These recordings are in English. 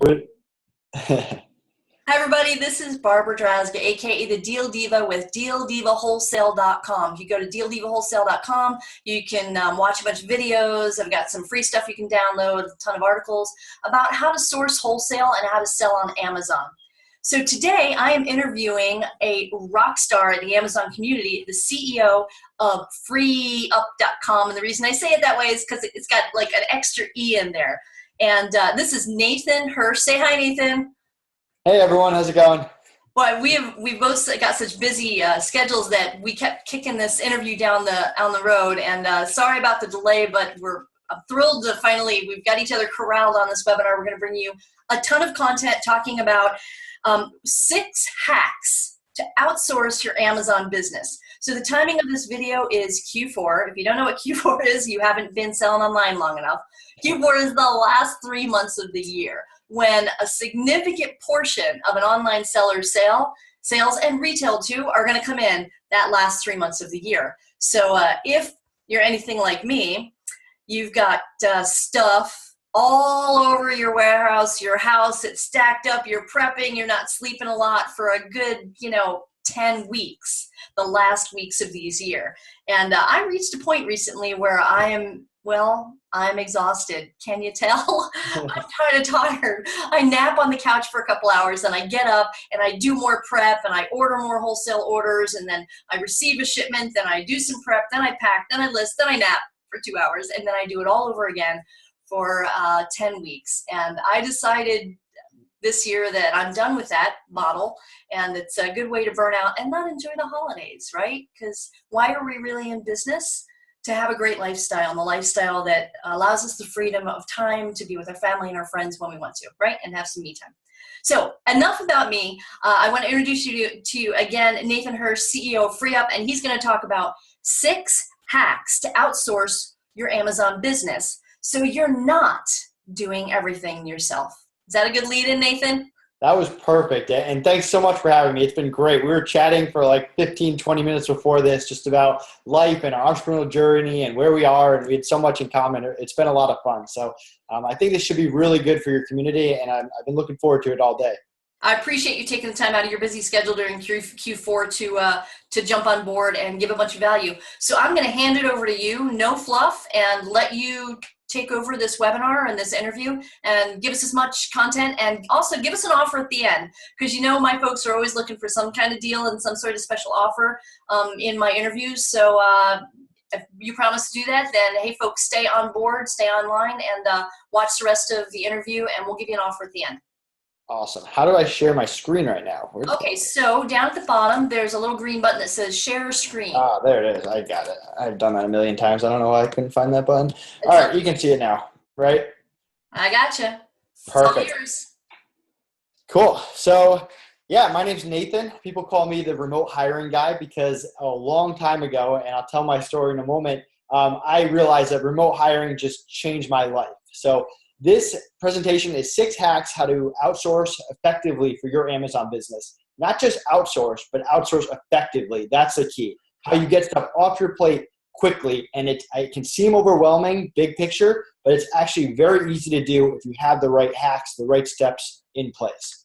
Hi, Hi everybody, this is Barbara Drazga, aka the Deal Diva with DealDivaWholesale.com. If you go to DealDivaWholesale.com, you can watch a bunch of videos. I've got some free stuff you can download, a ton of articles about how to source wholesale and how to sell on Amazon. So today I am interviewing a rock star in the Amazon community, the CEO of FreeUp.com. And the reason I say it that way is because it's got like an extra E in there. And this is Nathan Hirsch. Say hi, Nathan. Hey everyone, how's it going? Well, we both got such busy schedules that we kept kicking this interview down the road. And sorry about the delay, but I'm thrilled to finally we've got each other corralled on this webinar. We're going to bring you a ton of content talking about 6 hacks to outsource your Amazon business. So the timing of this video is Q4. If you don't know what Q4 is, you haven't been selling online long enough. Q4 is the last 3 months of the year, when a significant portion of an online seller's sales and retail too are going to come in that last 3 months of the year. So if you're anything like me, you've got stuff all over your warehouse, your house, it's stacked up, you're prepping, you're not sleeping a lot for a good, 10 weeks, the last weeks of these year. And I reached a point recently where I'm exhausted. Can you tell? I'm kind of tired. I nap on the couch for a couple hours, and I get up and I do more prep and I order more wholesale orders, and then I receive a shipment, then I do some prep, then I pack, then I list, then I nap for 2 hours, and then I do it all over again for 10 weeks. And I decided this year that I'm done with that model, and it's a good way to burn out and not enjoy the holidays, right? Because why are we really in business? To have a great lifestyle, and the lifestyle that allows us the freedom of time to be with our family and our friends when we want to, right? And have some me time. So enough about me. I want to introduce you to again, Nathan Hirsch, CEO of FreeUp, and he's going to talk about 6 hacks to outsource your Amazon business so you're not doing everything yourself. Is that a good lead in, Nathan? That was perfect. And thanks so much for having me. It's been great. We were chatting for like 15, 20 minutes before this just about life and our entrepreneurial journey and where we are. And we had so much in common. It's been a lot of fun. So I think this should be really good for your community. And I've been looking forward to it all day. I appreciate you taking the time out of your busy schedule during Q4 to jump on board and give a bunch of value. So I'm going to hand it over to you, no fluff, and let you take over this webinar and this interview and give us as much content, and also give us an offer at the end, because my folks are always looking for some kind of deal and some sort of special offer in my interviews. So if you promise to do that, then hey folks, stay on board, stay online, and watch the rest of the interview, and we'll give you an offer at the end. Awesome. How do I share my screen right now? Okay, so down at the bottom, there's a little green button that says share screen. Ah, there it is. I got it. I've done that a million times. I don't know why I couldn't find that button. All right, you can see it now, right? I gotcha. Perfect. Cool. So, yeah, my name's Nathan. People call me the remote hiring guy because a long time ago, and I'll tell my story in a moment, I realized that remote hiring just changed my life. So this presentation is 6 hacks how to outsource effectively for your Amazon business. Not just outsource, but outsource effectively. That's the key. How you get stuff off your plate quickly. And it can seem overwhelming, big picture, but it's actually very easy to do if you have the right hacks, the right steps in place.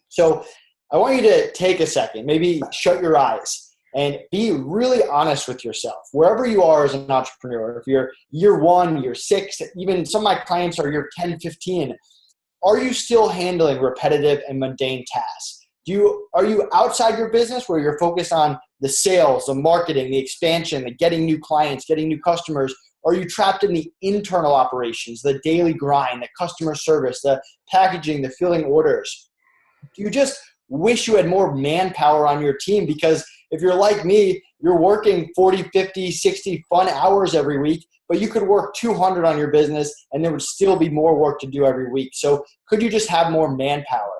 So I want you to take a second, maybe shut your eyes, and be really honest with yourself. Wherever you are as an entrepreneur, if you're year 1, year 6, even some of my clients are year 10, 15, are you still handling repetitive and mundane tasks? Are you outside your business where you're focused on the sales, the marketing, the expansion, the getting new clients, getting new customers? Or are you trapped in the internal operations, the daily grind, the customer service, the packaging, the filling orders? Do you just wish you had more manpower on your team? Because if you're like me, you're working 40, 50, 60 fun hours every week, but you could work 200 on your business and there would still be more work to do every week. So could you just have more manpower?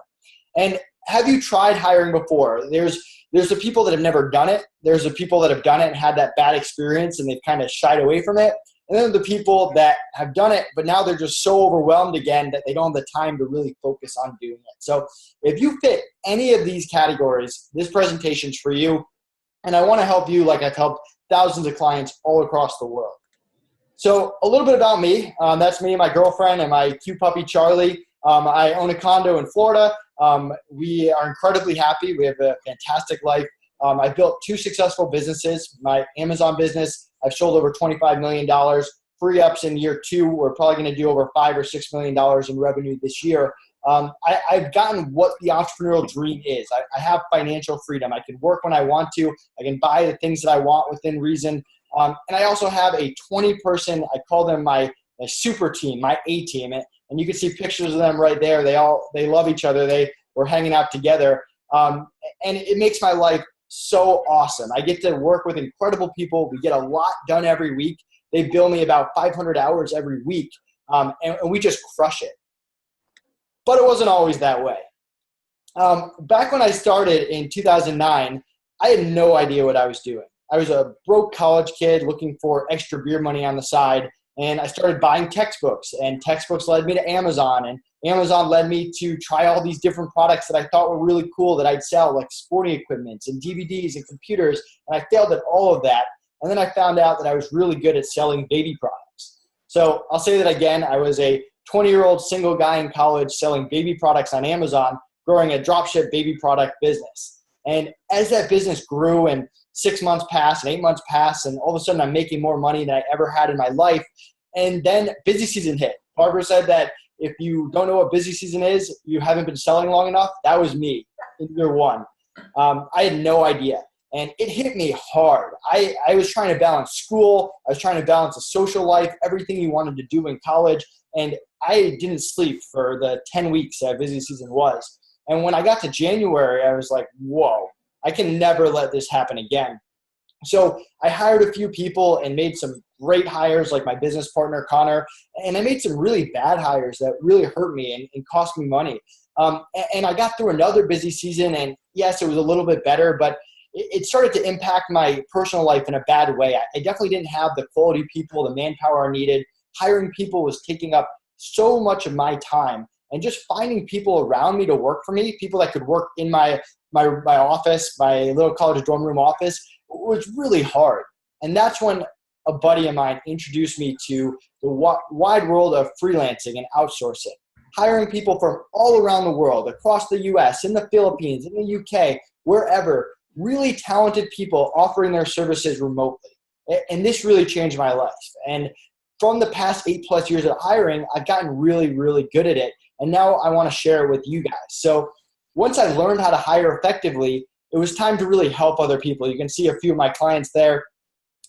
And have you tried hiring before? There's the people that have never done it. There's the people that have done it and had that bad experience and they've kind of shied away from it. And then the people that have done it, but now they're just so overwhelmed again that they don't have the time to really focus on doing it. So if you fit any of these categories, this presentation's for you. And I want to help you like I've helped thousands of clients all across the world. So a little bit about me. That's me and my girlfriend and my cute puppy, Charlie. I own a condo in Florida. We are incredibly happy. We have a fantastic life. I built 2 successful businesses. My Amazon business, I've sold over $25 million. FreeUps in year 2, we're probably going to do over $5 or $6 million in revenue this year. I've gotten what the entrepreneurial dream is. I have financial freedom. I can work when I want to. I can buy the things that I want within reason. And I also have a 20-person, I call them my super team, my A team. And you can see pictures of them right there. They love each other. We're hanging out together. And it makes my life so awesome. I get to work with incredible people. We get a lot done every week. They bill me about 500 hours every week. And we just crush it. But it wasn't always that way. Back when I started in 2009, I had no idea what I was doing. I was a broke college kid looking for extra beer money on the side, and I started buying textbooks, and textbooks led me to Amazon, and Amazon led me to try all these different products that I thought were really cool that I'd sell, like sporting equipment and DVDs and computers, and I failed at all of that. And then I found out that I was really good at selling baby products. So I'll say that again. I was a 20-year-old single guy in college selling baby products on Amazon, growing a dropship baby product business. And as that business grew and 6 months passed and 8 months passed, and all of a sudden I'm making more money than I ever had in my life. And then busy season hit. Barbara said that if you don't know what busy season is, you haven't been selling long enough. That was me in year 1. I had no idea. And it hit me hard. I was trying to balance school. I was trying to balance a social life, everything you wanted to do in college. And I didn't sleep for the 10 weeks that busy season was. And when I got to January, I was like, whoa, I can never let this happen again. So I hired a few people and made some great hires, like my business partner, Connor. And I made some really bad hires that really hurt me and cost me money. And I got through another busy season. And yes, it was a little bit better, but it started to impact my personal life in a bad way. I definitely didn't have the quality people, the manpower I needed. Hiring people was taking up so much of my time, and just finding people around me to work for me, people that could work in my office, my little college dorm room office, was really hard. And that's when a buddy of mine introduced me to the wide world of freelancing and outsourcing, hiring people from all around the world, across the US, in the Philippines, in the UK, wherever, really talented people offering their services remotely. And this really changed my life. And from the past 8+ years of hiring, I've gotten really, really good at it. And now I want to share it with you guys. So once I learned how to hire effectively, it was time to really help other people. You can see a few of my clients there.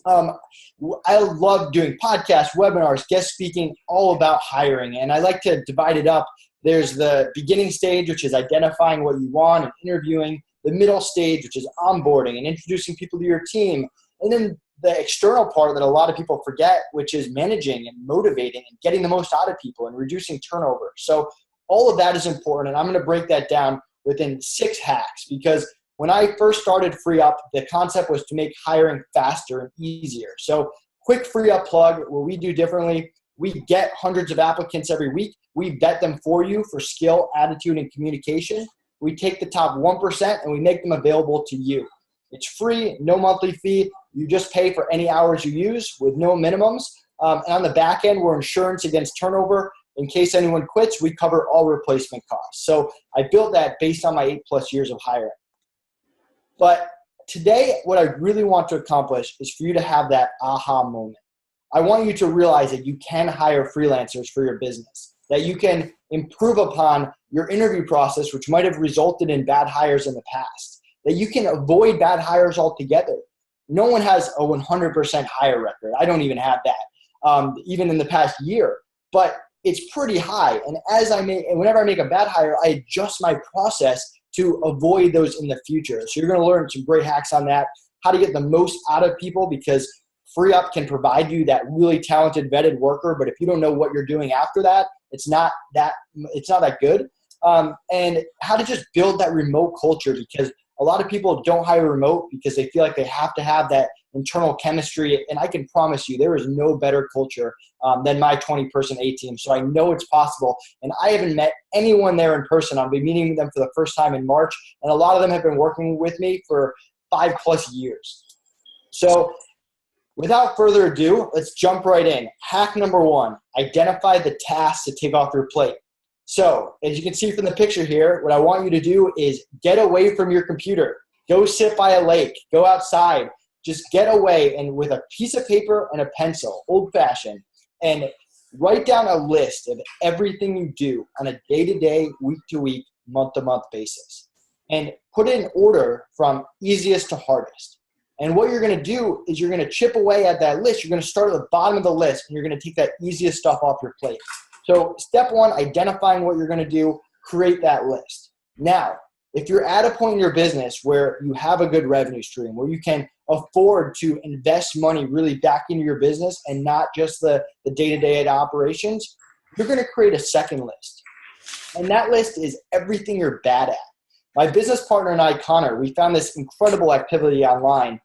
I love doing podcasts, webinars, guest speaking, all about hiring. And I like to divide it up. There's the beginning stage, which is identifying what you want and interviewing. The middle stage, which is onboarding and introducing people to your team. And then the external part that a lot of people forget, which is managing and motivating and getting the most out of people and reducing turnover. So all of that is important. And I'm going to break that down within 6 hacks, because when I first started FreeUp, the concept was to make hiring faster and easier. So quick FreeUp Plug, what we do differently, we get hundreds of applicants every week. We vet them for you for skill, attitude, and communication. We take the top 1% and we make them available to you. It's free, no monthly fee. You just pay for any hours you use with no minimums. And on the back end, we're insurance against turnover. In case anyone quits, we cover all replacement costs. So I built that based on my 8+ years of hiring. But today, what I really want to accomplish is for you to have that aha moment. I want you to realize that you can hire freelancers for your business, that you can improve upon your interview process, which might have resulted in bad hires in the past, that you can avoid bad hires altogether. No one has a 100% hire record. I don't even have that, even in the past year, but it's pretty high. And whenever I make a bad hire, I adjust my process to avoid those in the future. So you're going to learn some great hacks on that, how to get the most out of people, because FreeUp can provide you that really talented vetted worker, but if you don't know what you're doing after that, it's not that good. And how to just build that remote culture, because a lot of people don't hire remote because they feel like they have to have that internal chemistry. And I can promise you there is no better culture than my 20-person A team. So I know it's possible. And I haven't met anyone there in person. I'll be meeting them for the first time in March. And a lot of them have been working with me for 5+ years. So without further ado, let's jump right in. Hack number 1, identify the tasks to take off your plate. So as you can see from the picture here, what I want you to do is get away from your computer. Go sit by a lake. Go outside. Just get away and with a piece of paper and a pencil, old-fashioned, and write down a list of everything you do on a day-to-day, week-to-week, month-to-month basis. And put it in order from easiest to hardest. And what you're going to do is you're going to chip away at that list. You're going to start at the bottom of the list, and you're going to take that easiest stuff off your plate. So step one, identifying what you're going to do, create that list. Now, if you're at a point in your business where you have a good revenue stream, where you can afford to invest money really back into your business and not just the day-to-day operations, you're going to create a second list. And that list is everything you're bad at. My business partner and I, Connor, we found this incredible activity online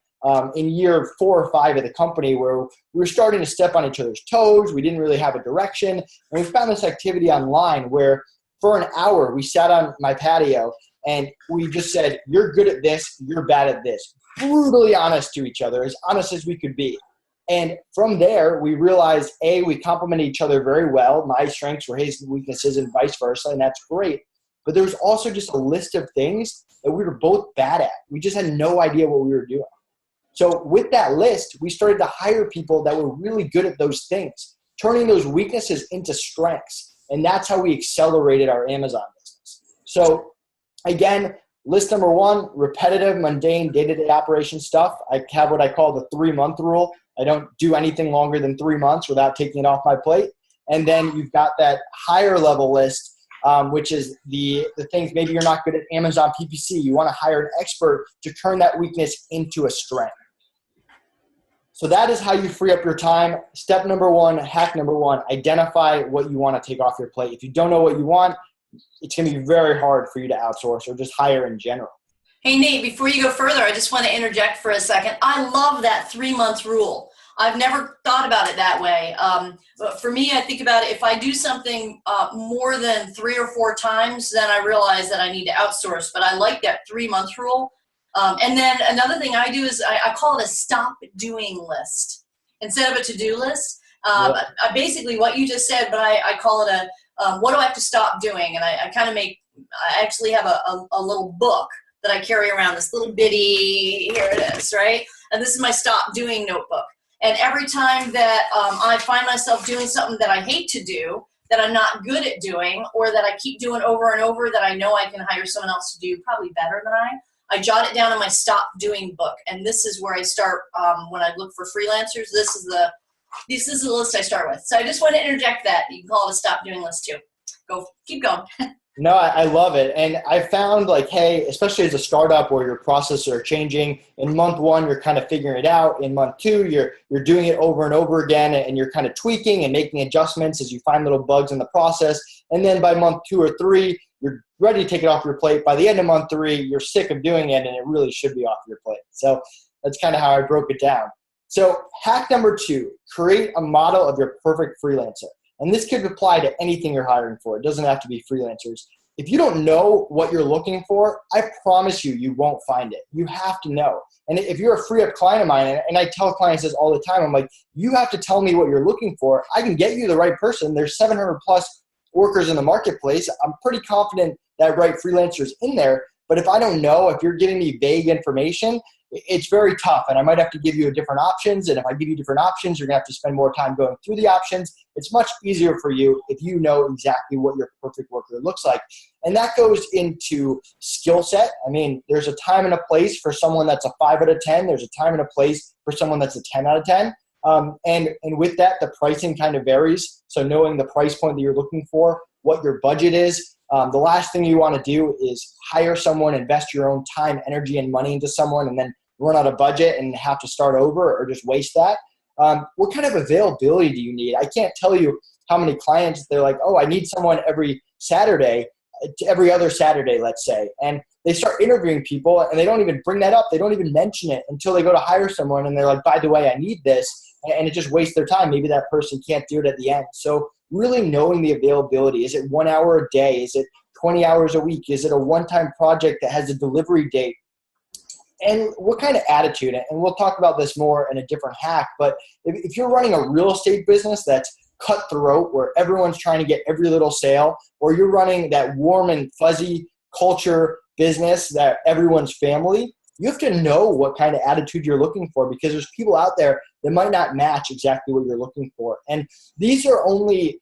in year 4 or 5 of the company where we were starting to step on each other's toes. We didn't really have a direction. And we found this activity online where for an hour we sat on my patio and we just said, you're good at this, you're bad at this. Brutally honest to each other, as honest as we could be. And from there, we realized, A, we complement each other very well. My strengths were his weaknesses and vice versa, and that's great. But there was also just a list of things that we were both bad at. We just had no idea what we were doing. So with that list, we started to hire people that were really good at those things, turning those weaknesses into strengths. And that's how we accelerated our Amazon business. So again, list number 1, repetitive, mundane, day-to-day operation stuff. I have what I call the 3-month rule. I don't do anything longer than 3 months without taking it off my plate. And then you've got that higher level list, which is the things maybe you're not good at Amazon PPC. You want to hire an expert to turn that weakness into a strength. So that is how you free up your time. Step number 1, hack number 1, identify what you want to take off your plate. If you don't know what you want, it's going to be very hard for you to outsource or just hire in general. Hey, Nate, before you go further, I just want to interject for a second. I love that 3-month rule. I've never thought about it that way. But for me, I think about it, if I do something more than 3 or 4 times, then I realize that I need to outsource. But I like that 3-month rule. And then another thing I do is I call it a stop doing list instead of a to-do list. Basically what you just said, but I call it what do I have to stop doing? And I actually have a little book that I carry around, this little bitty, here it is, right? And this is my stop doing notebook. And every time that I find myself doing something that I hate to do, that I'm not good at doing, or that I keep doing over and over that I know I can hire someone else to do probably better than I jot it down in my stop doing book. And this is where I start when I look for freelancers. This is the list I start with. So I just want to interject that. You can call it a stop doing list too. Keep going. No, I love it. And I found like, hey, especially as a startup where your processes are changing, in month 1, you're kind of figuring it out. In month 2, you're doing it over and over again, and you're kind of tweaking and making adjustments as you find little bugs in the process. And then by month 2 or 3, you're ready to take it off your plate. By the end of month 3, you're sick of doing it, and it really should be off your plate. So that's kind of how I broke it down. So hack number 2, create a model of your perfect freelancer. And this could apply to anything you're hiring for. It doesn't have to be freelancers. If you don't know what you're looking for, I promise you won't find it. You have to know. And if you're a FreeUp client of mine, and I tell clients this all the time, I'm like, you have to tell me what you're looking for. I can get you the right person. There's 700 plus workers in the marketplace. I'm pretty confident that right freelancers in there. But if I don't know, if you're giving me vague information, it's very tough, and I might have to give you different options. And if I give you different options, you're going to have to spend more time going through the options. It's much easier for you if you know exactly what your perfect worker looks like. And that goes into skill set. I mean, there's a time and a place for someone that's a 5 out of 10. There's a time and a place for someone that's a 10 out of 10. And with that, the pricing kind of varies. So knowing the price point that you're looking for, what your budget is. The last thing you want to do is hire someone, invest your own time, energy, and money into someone, and then run out of budget and have to start over or just waste that. What kind of availability do you need? I can't tell you how many clients they're like, oh, I need someone every Saturday, every other Saturday, let's say. And they start interviewing people and they don't even bring that up. They don't even mention it until they go to hire someone and they're like, by the way, I need this. And it just wastes their time. Maybe that person can't do it at the end. So really knowing the availability. Is it 1 hour a day? Is it 20 hours a week? Is it a one-time project that has a delivery date? And what kind of attitude, and we'll talk about this more in a different hack, but if you're running a real estate business that's cutthroat where everyone's trying to get every little sale, or you're running that warm and fuzzy culture business that everyone's family, you have to know what kind of attitude you're looking for, because there's people out there that might not match exactly what you're looking for. And these are only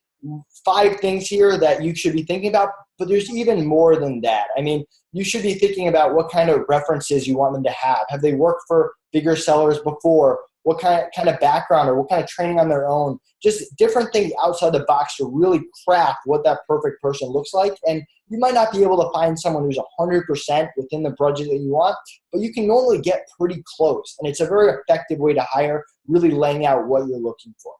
5 things here that you should be thinking about, but there's even more than that. I mean, you should be thinking about what kind of references you want them to have. Have they worked for bigger sellers before? What kind of background or what kind of training on their own? Just different things outside the box to really craft what that perfect person looks like. And you might not be able to find someone who's 100% within the budget that you want, but you can normally get pretty close. And it's a very effective way to hire, really laying out what you're looking for.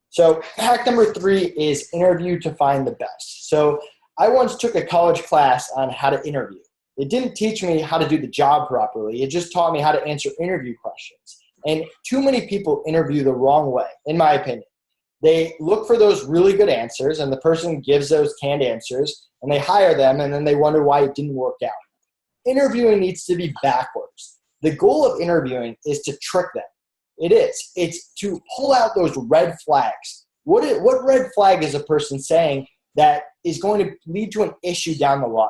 So hack number 3 is interview to find the best. So I once took a college class on how to interview. It didn't teach me how to do the job properly. It just taught me how to answer interview questions. And too many people interview the wrong way, in my opinion. They look for those really good answers, and the person gives those canned answers, and they hire them, and then they wonder why it didn't work out. Interviewing needs to be backwards. The goal of interviewing is to trick them. It is. It's to pull out those red flags. What red flag is a person saying that is going to lead to an issue down the line?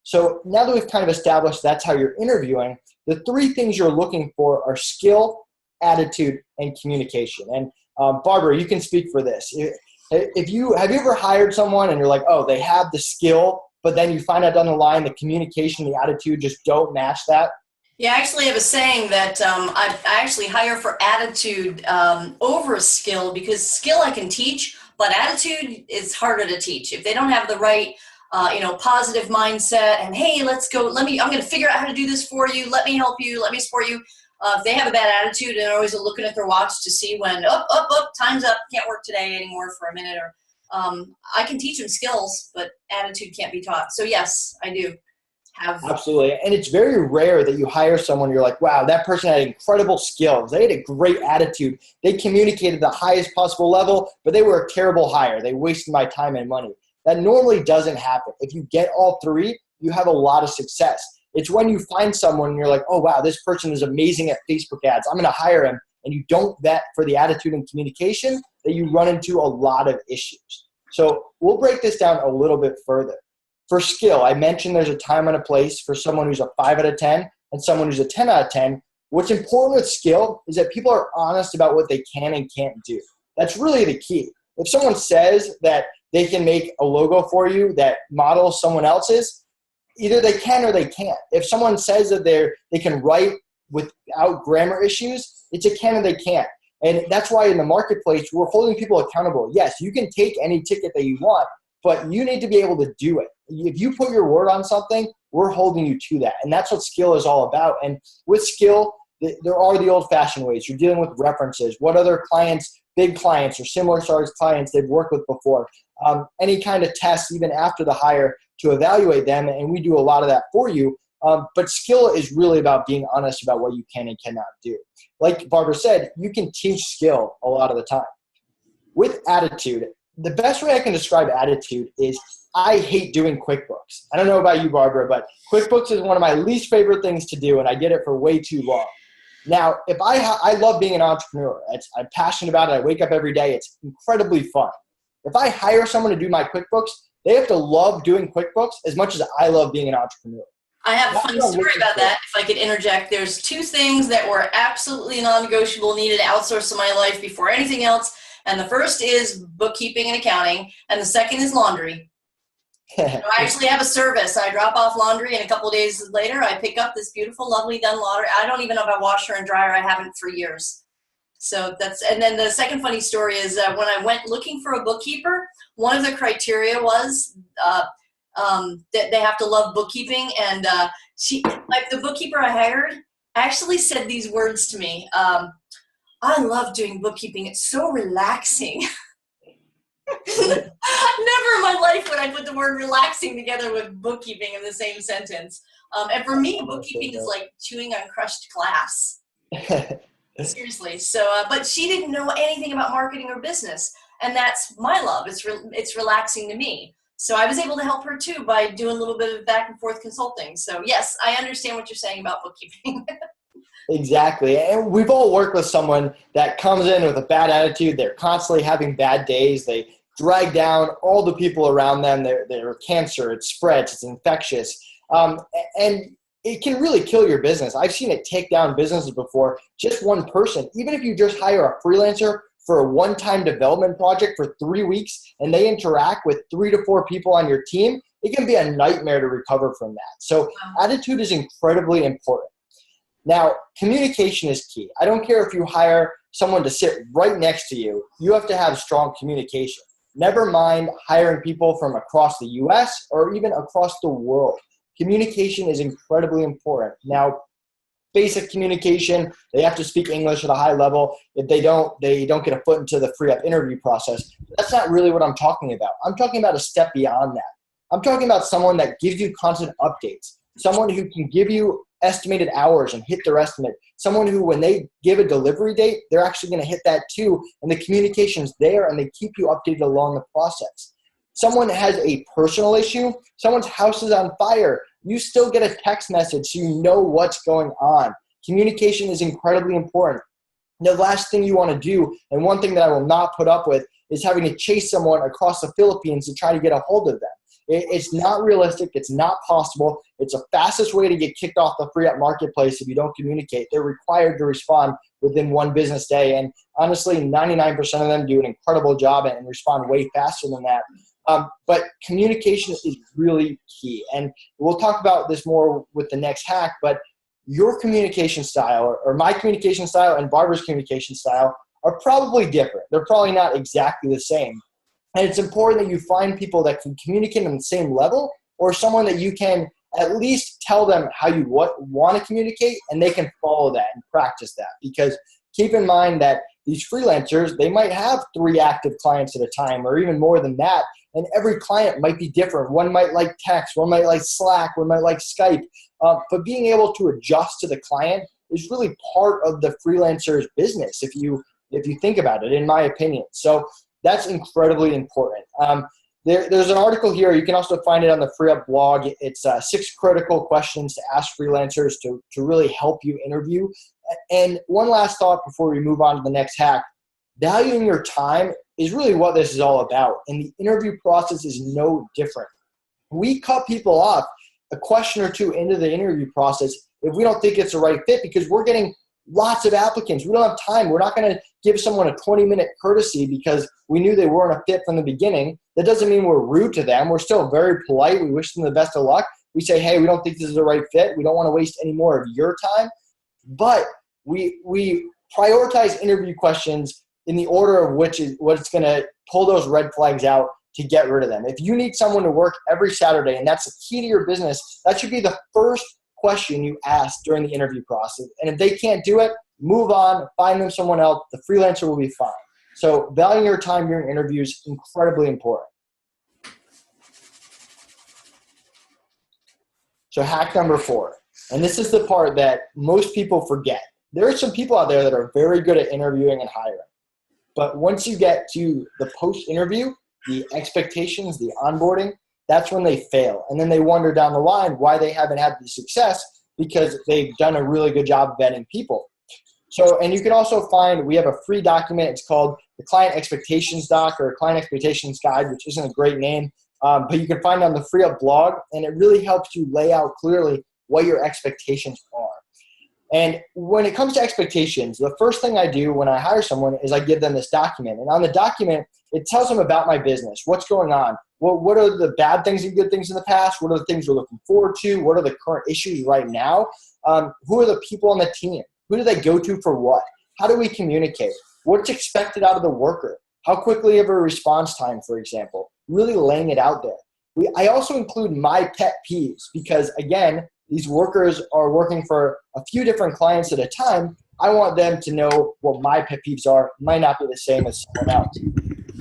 So now that we've kind of established that's how you're interviewing, the 3 things you're looking for are skill, attitude, and communication. And Barbara, you can speak for this. Have you ever hired someone and you're like, oh, they have the skill, but then you find out down the line the communication, the attitude just don't match that? Yeah, I actually have a saying that I actually hire for attitude over skill, because skill I can teach, but attitude is harder to teach. If they don't have the right positive mindset and, hey, let's go, I'm going to figure out how to do this for you. Let me help you. Let me support you. If they have a bad attitude and they're always looking at their watch to see when, time's up, can't work today anymore for a minute, or I can teach them skills, but attitude can't be taught. So yes, I do have. Absolutely. And it's very rare that you hire someone, you're like, wow, that person had incredible skills. They had a great attitude. They communicated the highest possible level, but they were a terrible hire. They wasted my time and money. That normally doesn't happen. If you get all 3, you have a lot of success. It's when you find someone and you're like, oh, wow, this person is amazing at Facebook ads, I'm going to hire him, and you don't vet for the attitude and communication, that you run into a lot of issues. So we'll break this down a little bit further. For skill, I mentioned there's a time and a place for someone who's a 5 out of 10 and someone who's a 10 out of 10. What's important with skill is that people are honest about what they can and can't do. That's really the key. If someone says that they can make a logo for you that models someone else's, either they can or they can't. If someone says that they can write without grammar issues, it's a can or they can't. And that's why in the marketplace, we're holding people accountable. Yes, you can take any ticket that you want, but you need to be able to do it. If you put your word on something, we're holding you to that. And that's what skill is all about. And with skill, there are the old-fashioned ways. You're dealing with references. What other clients, big clients or similar sized clients they've worked with before. Any kind of tests even after the hire to evaluate them, and we do a lot of that for you. But skill is really about being honest about what you can and cannot do. Like Barbara said, you can teach skill a lot of the time. With attitude, the best way I can describe attitude is I hate doing QuickBooks. I don't know about you, Barbara, but QuickBooks is one of my least favorite things to do, and I did it for way too long. Now, if I love being an entrepreneur. I'm passionate about it. I wake up every day. It's incredibly fun. If I hire someone to do my QuickBooks, they have to love doing QuickBooks as much as I love being an entrepreneur. I have a funny story about that, if I could interject. There's 2 things that were absolutely non-negotiable, needed to outsource in my life before anything else. And the first is bookkeeping and accounting, and the second is laundry. I actually have a service. I drop off laundry, and a couple of days later, I pick up this beautiful, lovely done laundry. I don't even know if I wash her and dry her. I haven't for years. So and then the second funny story is when I went looking for a bookkeeper, one of the criteria was that they have to love bookkeeping. And the bookkeeper I hired actually said these words to me. I love doing bookkeeping. It's so relaxing. Never in my life would I put the word relaxing together with bookkeeping in the same sentence. And for me, bookkeeping is like chewing on crushed glass. Seriously. So, but she didn't know anything about marketing or business, and that's my love. It's relaxing to me. So I was able to help her too by doing a little bit of back and forth consulting. So yes, I understand what you're saying about bookkeeping. Exactly. And we've all worked with someone that comes in with a bad attitude. They're constantly having bad days. They drag down all the people around them. They're cancer. It spreads. It's infectious. And it can really kill your business. I've seen it take down businesses before. Just one person, even if you just hire a freelancer for a one-time development project for 3 weeks and they interact with 3 to 4 people on your team, it can be a nightmare to recover from that. So attitude is incredibly important. Now, communication is key. I don't care if you hire someone to sit right next to you. You have to have strong communication. Never mind hiring people from across the US or even across the world. Communication is incredibly important. Now, basic communication, they have to speak English at a high level. If they don't get a foot into the FreeUp interview process. That's not really what I'm talking about. I'm talking about a step beyond that. I'm talking about someone that gives you constant updates, someone who can give you estimated hours and hit their estimate, someone who, when they give a delivery date, they're actually going to hit that too, and the communication's there and they keep you updated along the process. Someone has a personal issue, someone's house is on fire, you still get a text message so you know what's going on. Communication is incredibly important. The last thing you want to do, and one thing that I will not put up with, is having to chase someone across the Philippines to try to get a hold of them. It's not realistic. It's not possible. It's the fastest way to get kicked off the FreeUp marketplace if you don't communicate. They're required to respond within 1 business day. And honestly, 99% of them do an incredible job and respond way faster than that. But communication is really key. And we'll talk about this more with the next hack, but your communication style or my communication style and Barbara's communication style are probably different. They're probably not exactly the same. And it's important that you find people that can communicate on the same level, or someone that you can at least tell them how you want to communicate and they can follow that and practice that. Because keep in mind that these freelancers, they might have 3 active clients at a time or even more than that. And every client might be different. One might like text, one might like Slack, one might like Skype. But being able to adjust to the client is really part of the freelancer's business if you think about it, in my opinion. So that's incredibly important. There's an article here. You can also find it on the FreeUp blog. It's 6 critical questions to ask freelancers to really help you interview. And one last thought before we move on to the next hack. Valuing your time is really what this is all about. And the interview process is no different. We cut people off a question or 2 into the interview process if we don't think it's the right fit, because we're getting lots of applicants. We don't have time. We're not going to give someone a 20-minute courtesy because we knew they weren't a fit from the beginning. That doesn't mean we're rude to them. We're still very polite. We wish them the best of luck. We say, hey, we don't think this is the right fit. We don't want to waste any more of your time. But we prioritize interview questions in the order of which is what's going to pull those red flags out to get rid of them. If you need someone to work every Saturday and that's the key to your business, that should be the first question you ask during the interview process. And if they can't do it, move on, find them someone else. The freelancer will be fine. So valuing your time during interviews, incredibly important. So hack number 4, and this is the part that most people forget. There are some people out there that are very good at interviewing and hiring. But once you get to the post-interview, the expectations, the onboarding, that's when they fail. And then they wonder down the line why they haven't had the success, because they've done a really good job vetting people. So, and you can also find, we have a free document. It's called the Client Expectations Doc or Client Expectations Guide, which isn't a great name, but you can find it on the FreeUp blog, and it really helps you lay out clearly what your expectations are. And when it comes to expectations, the first thing I do when I hire someone is I give them this document. And on the document, it tells them about my business, what's going on, what are the bad things and good things in the past, what are the things we're looking forward to, what are the current issues right now, who are the people on the team, who do they go to for what, how do we communicate, what's expected out of the worker, how quickly of a response time, for example, really laying it out there. I also include my pet peeves because, again, these workers are working for a few different clients at a time. I want them to know what my pet peeves are. It might not be the same as someone else.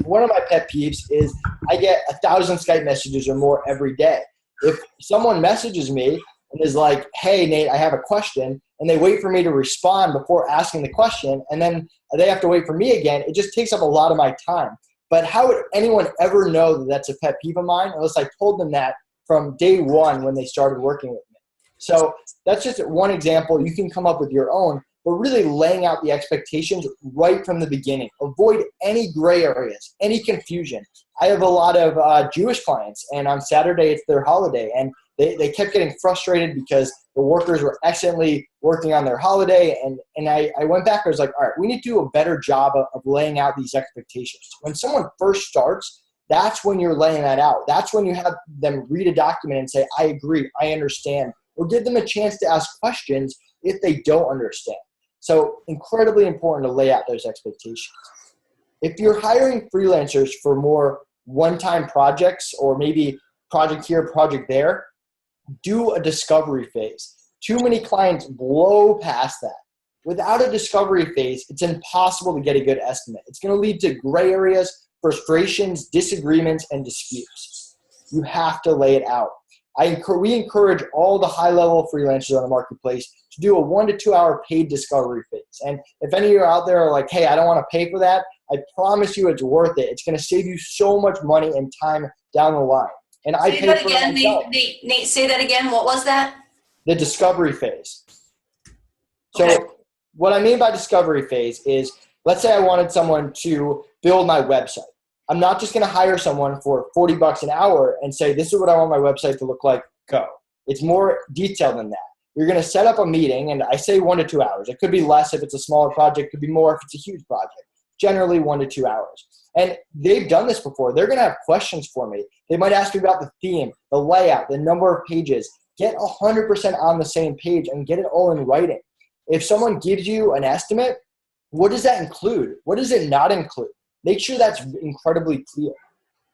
One of my pet peeves is I get 1,000 Skype messages or more every day. If someone messages me and is like, hey, Nate, I have a question, and they wait for me to respond before asking the question, and then they have to wait for me again, it just takes up a lot of my time. But how would anyone ever know that that's a pet peeve of mine unless I told them that from day one when they started working with me? So that's just one example. You can come up with your own, but really laying out the expectations right from the beginning. Avoid any gray areas, any confusion. I have a lot of Jewish clients, and on Saturday it's their holiday, and they kept getting frustrated because the workers were excellently working on their holiday. And I went back, I was like, all right, we need to do a better job of laying out these expectations. When someone first starts, that's when you're laying that out. That's when you have them read a document and say, I agree, I understand, or give them a chance to ask questions if they don't understand. So incredibly important to lay out those expectations. If you're hiring freelancers for more one-time projects or maybe project here, project there, do a discovery phase. Too many clients blow past that. Without a discovery phase, it's impossible to get a good estimate. It's going to lead to gray areas, frustrations, disagreements, and disputes. You have to lay it out. We encourage all the high-level freelancers on the marketplace to do a 1 to 2 hour paid discovery phase. And if any of you out there are like, hey, I don't want to pay for that, I promise you it's worth it. It's going to save you so much money and time down the line. And I pay for it myself. Nate, say that again. What was that? The discovery phase. So Okay. what I mean by discovery phase is, let's say I wanted someone to build my website. I'm not just going to hire someone for $40 an hour and say, this is what I want my website to look like, go. It's more detailed than that. You're going to set up a meeting, and I say 1 to 2 hours. It could be less if it's a smaller project, it could be more if it's a huge project. Generally 1 to 2 hours. And they've done this before. They're going to have questions for me. They might ask me about the theme, the layout, the number of pages. Get 100% on the same page and get it all in writing. If someone gives you an estimate, what does that include? What does it not include? Make sure that's incredibly clear.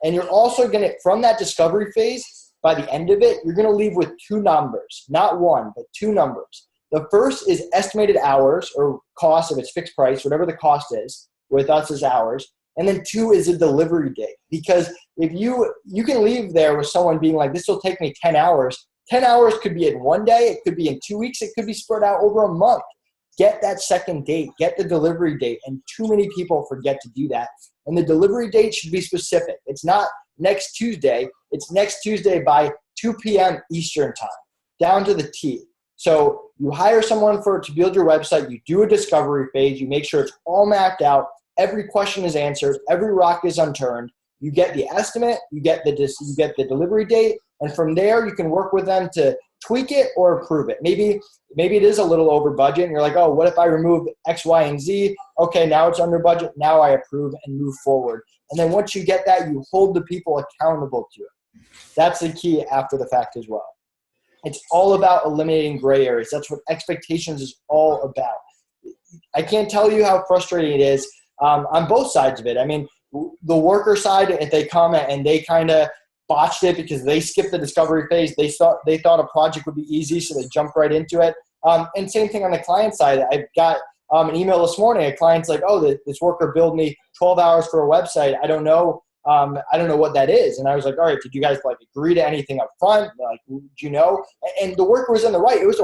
And you're also going to, from that discovery phase, by the end of it, you're going to leave with 2 numbers, not 1, but 2 numbers. The first is estimated hours or cost if it's fixed price, whatever the cost is, with us is hours. And then 2 is a delivery date. Because if you can leave there with someone being like, this will take me 10 hours. 10 hours could be in 1 day. It could be in 2 weeks. It could be spread out over a month. Get that second date. Get the delivery date. And too many people forget to do that. And the delivery date should be specific. It's not next Tuesday. It's next Tuesday by 2 p.m. Eastern time, down to the T. So you hire someone to build your website. You do a discovery phase. You make sure it's all mapped out. Every question is answered. Every rock is unturned. You get the estimate. You get the delivery date. And from there, you can work with them to tweak it or approve it. Maybe it is a little over budget and you're like, oh, what if I remove X, Y, and Z? Okay, now it's under budget. Now I approve and move forward. And then once you get that, you hold the people accountable to it. That's the key after the fact as well. It's all about eliminating gray areas. That's what expectations is all about. I can't tell you how frustrating it is on both sides of it. I mean, the worker side, if they come and they kind of botched it because they skipped the discovery phase. They thought a project would be easy, so they jumped right into it. And same thing on the client side. I got an email this morning. A client's like, "Oh, this worker billed me 12 hours for a website. I don't know what that is." And I was like, "All right, did you guys agree to anything up front? Do you know?" And the worker was in the right. It was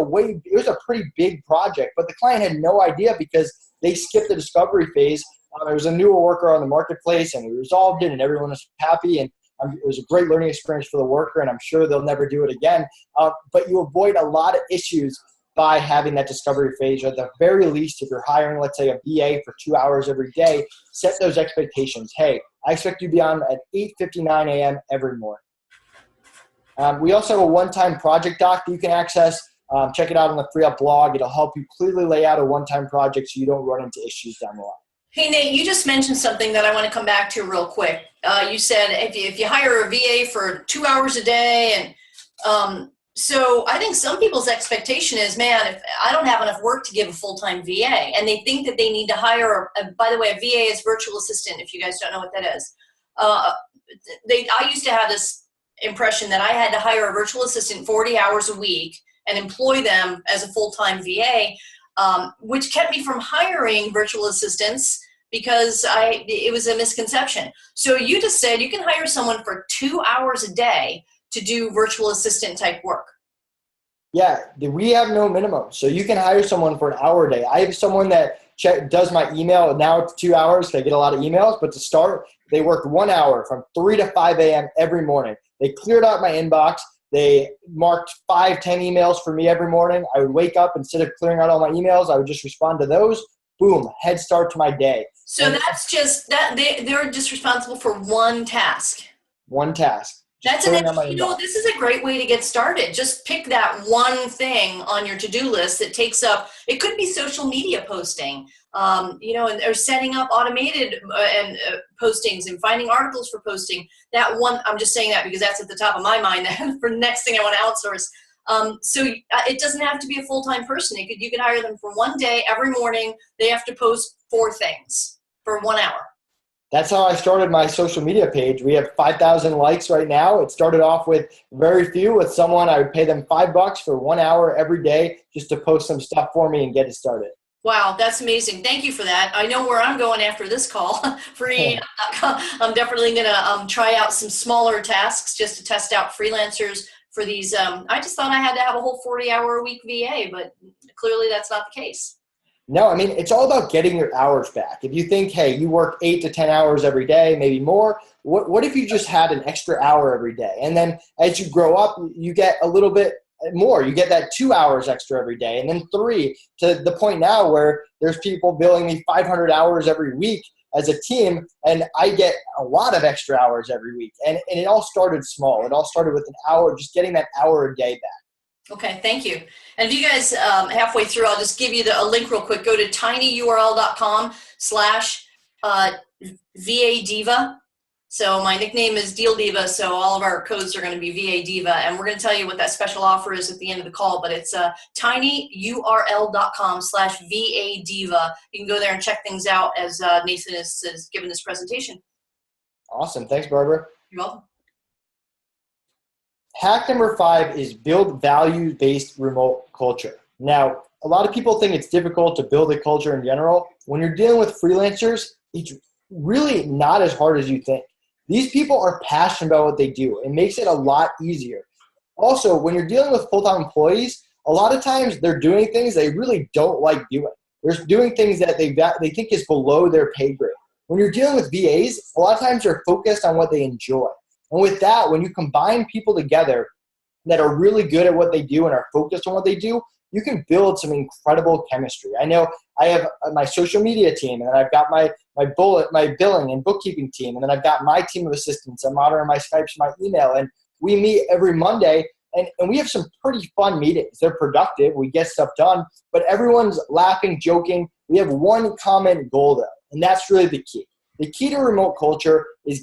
a pretty big project, but the client had no idea because they skipped the discovery phase. There was a newer worker on the marketplace, and we resolved it, and everyone was happy. And it was a great learning experience for the worker, and I'm sure they'll never do it again. But you avoid a lot of issues by having that discovery phase. Or at the very least, if you're hiring, let's say, a VA for 2 hours every day, set those expectations. Hey, I expect you to be on at 8:59 a.m. every morning. We also have a one-time project doc that you can access. Check it out on the FreeUp blog. It'll help you clearly lay out a one-time project so you don't run into issues down the line. Hey, Nate, you just mentioned something that I want to come back to real quick. You said if you hire a VA for 2 hours a day, and so I think some people's expectation is, man, if I don't have enough work to give a full-time VA, and they think that they need to hire, by the way, a VA is virtual assistant, if you guys don't know what that is. I used to have this impression that I had to hire a virtual assistant 40 hours a week and employ them as a full-time VA, which kept me from hiring virtual assistants because it was a misconception. So you just said you can hire someone for 2 hours a day to do virtual assistant type work. Yeah, we have no minimum. So you can hire someone for an hour a day. I have someone that does my email. Now it's 2 hours because I get a lot of emails. But to start, they worked 1 hour from 3 to 5 a.m. every morning. They cleared out my inbox. They marked 5, 10 emails for me every morning. I would wake up, instead of clearing out all my emails, I would just respond to those. Boom, head start to my day. So that's just that they're just responsible for one task. One task. That's this is a great way to get started. Just pick that one thing on your to-do list that takes up, it could be social media posting, or setting up automated postings and finding articles for posting. That one, I'm just saying that because that's at the top of my mind for the next thing I want to outsource. So it doesn't have to be a full-time person. You could hire them for one day. Every morning they have to post 4 things for 1 hour. That's how I started my social media page. We have 5,000 likes right now. It started off with very few. With someone, I would pay them $5 for 1 hour every day just to post some stuff for me and get it started. Wow, that's amazing. Thank you for that. I know where I'm going after this call. FreeUp.com. I'm definitely going to try out some smaller tasks just to test out freelancers for these. I just thought I had to have a whole 40-hour-a-week VA, but clearly that's not the case. No, I mean, it's all about getting your hours back. If you think, hey, you work 8 to 10 hours every day, maybe more, what if you just had an extra hour every day? And then as you grow up, you get a little bit more. You get that 2 hours extra every day, and then 3, to the point now where there's people billing me 500 hours every week as a team, and I get a lot of extra hours every week. And it all started small. It all started with an hour, just getting that hour a day back. Okay, thank you. And if you guys halfway through, I'll just give you a link real quick. Go to tinyurl.com/VA Diva. So my nickname is Deal Diva, so all of our codes are going to be VA Diva, and we're going to tell you what that special offer is at the end of the call, but it's tinyurl.com/VA Diva. You can go there and check things out as Nathan is giving this presentation. Awesome. Thanks, Barbara. You're welcome. Hack number 5 is build value-based remote culture. Now, a lot of people think it's difficult to build a culture in general. When you're dealing with freelancers, it's really not as hard as you think. These people are passionate about what they do. It makes it a lot easier. Also, when you're dealing with full-time employees, a lot of times they're doing things they really don't like doing. They're doing things that they think is below their pay grade. When you're dealing with VAs, a lot of times they're focused on what they enjoy. And with that, when you combine people together that are really good at what they do and are focused on what they do, you can build some incredible chemistry. I know I have my social media team, and then I've got my billing and bookkeeping team, and then I've got my team of assistants. I'm monitoring my Skypes, my email, and we meet every Monday, and we have some pretty fun meetings. They're productive. We get stuff done, but everyone's laughing, joking. We have one common goal, though, and that's really the key. The key to remote culture is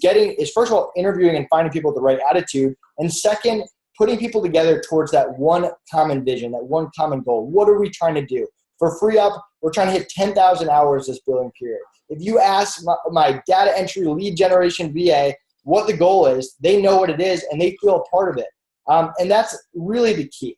first of all, interviewing and finding people with the right attitude. And second, putting people together towards that one common vision, that one common goal. What are we trying to do? For FreeUp, we're trying to hit 10,000 hours this billing period. If you ask my data entry lead generation VA what the goal is, they know what it is and they feel a part of it. And that's really the key.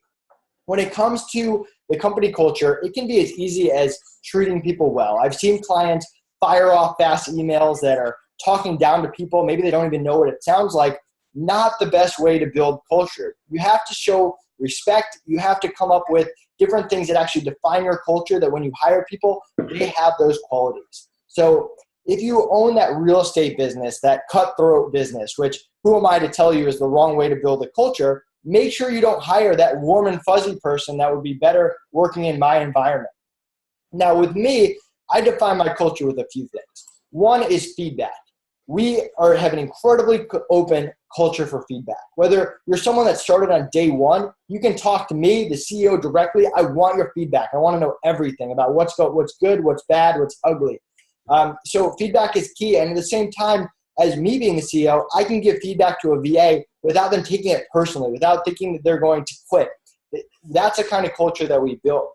When it comes to the company culture, it can be as easy as treating people well. I've seen clients fire off fast emails that are talking down to people. Maybe they don't even know what it sounds like. Not the best way to build culture. You have to show respect. You have to come up with different things that actually define your culture, that when you hire people, they have those qualities. So if you own that real estate business, that cutthroat business, which who am I to tell you is the wrong way to build a culture, make sure you don't hire that warm and fuzzy person that would be better working in my environment. Now with me, I define my culture with a few things. One is feedback. We have an incredibly open culture for feedback. Whether you're someone that started on day one, you can talk to me, the CEO, directly. I want your feedback. I want to know everything about what's good, what's bad, what's ugly. So feedback is key. And at the same time, as me being the CEO, I can give feedback to a VA without them taking it personally, without thinking that they're going to quit. That's the kind of culture that we build.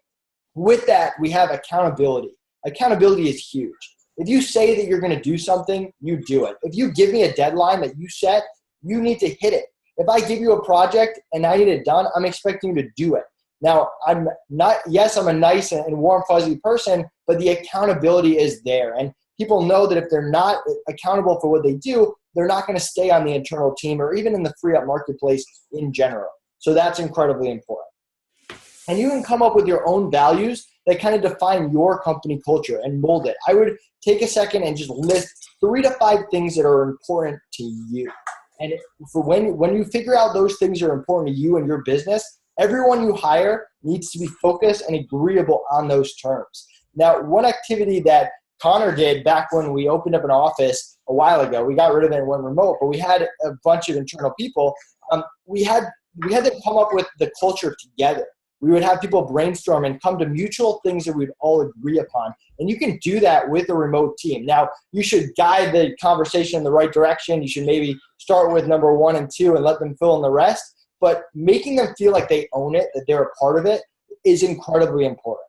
With that, we have accountability. Accountability is huge. If you say that you're going to do something, you do it. If you give me a deadline that you set, you need to hit it. If I give you a project and I need it done, I'm expecting you to do it. Now, I'm a nice and warm, fuzzy person, but the accountability is there. And people know that if they're not accountable for what they do, they're not going to stay on the internal team or even in the FreeUp marketplace in general. So that's incredibly important. And you can come up with your own values that kind of define your company culture and mold it. I would take a second and just list 3 to 5 things that are important to you. And for when you figure out those things are important to you and your business, everyone you hire needs to be focused and agreeable on those terms. Now, one activity that Connor did back when we opened up an office a while ago, we got rid of it and went remote, but we had a bunch of internal people. We had them come up with the culture together. We would have people brainstorm and come to mutual things that we'd all agree upon. And you can do that with a remote team. Now, you should guide the conversation in the right direction. You should maybe start with number 1 and 2 and let them fill in the rest. But making them feel like they own it, that they're a part of it, is incredibly important.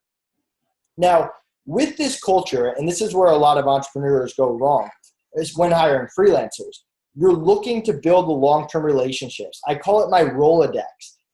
Now, with this culture, and this is where a lot of entrepreneurs go wrong, is when hiring freelancers. You're looking to build the long-term relationships. I call it my Rolodex.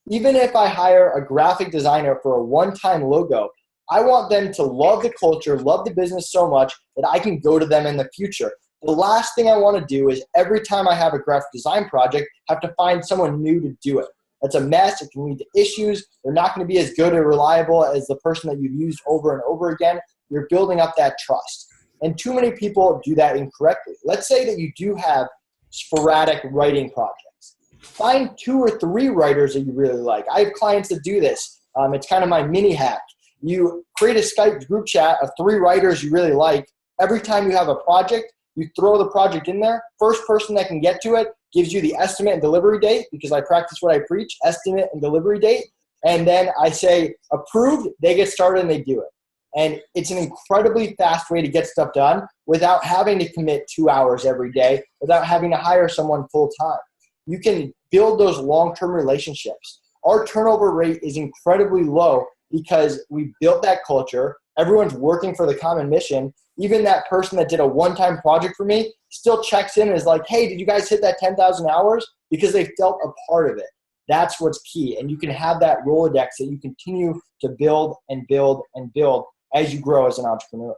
Even if I hire a graphic designer for a one-time logo, I want them to love the culture, love the business so much that I can go to them in the future. The last thing I want to do is every time I have a graphic design project, have to find someone new to do it. That's a mess. It can lead to issues. They're not going to be as good or reliable as the person that you've used over and over again. You're building up that trust. And too many people do that incorrectly. Let's say that you do have sporadic writing projects. Find 2 or 3 writers that you really like. I have clients that do this. It's kind of my mini hack. You create a Skype group chat of 3 writers you really like. Every time you have a project, you throw the project in there. First person that can get to it gives you the estimate and delivery date, because I practice what I preach, estimate and delivery date. And then I say approved, they get started and they do it. And it's an incredibly fast way to get stuff done without having to commit 2 hours every day, without having to hire someone full time. You can build those long-term relationships. Our turnover rate is incredibly low because we built that culture. Everyone's working for the common mission. Even that person that did a one-time project for me still checks in and is like, hey, did you guys hit that 10,000 hours? Because they felt a part of it. That's what's key. And you can have that Rolodex that you continue to build and build and build as you grow as an entrepreneur.